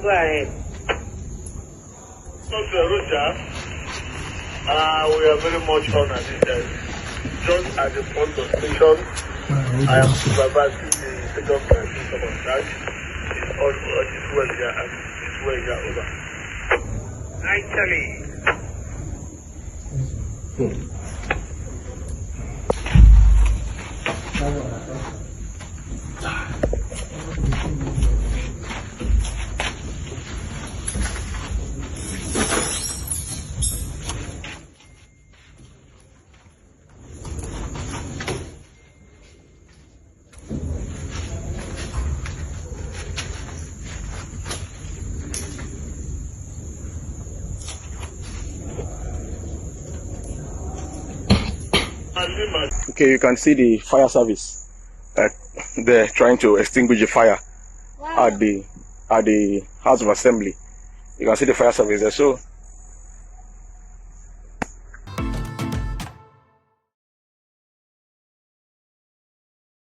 go ahead. We are very much honored. Just at the front of the station, I am supervising the station operations of our branch. It's all this way here and this way here over. Actually. Okay, you can see the fire service. They're trying to extinguish the fire at the House of Assembly. You can see the fire service there. So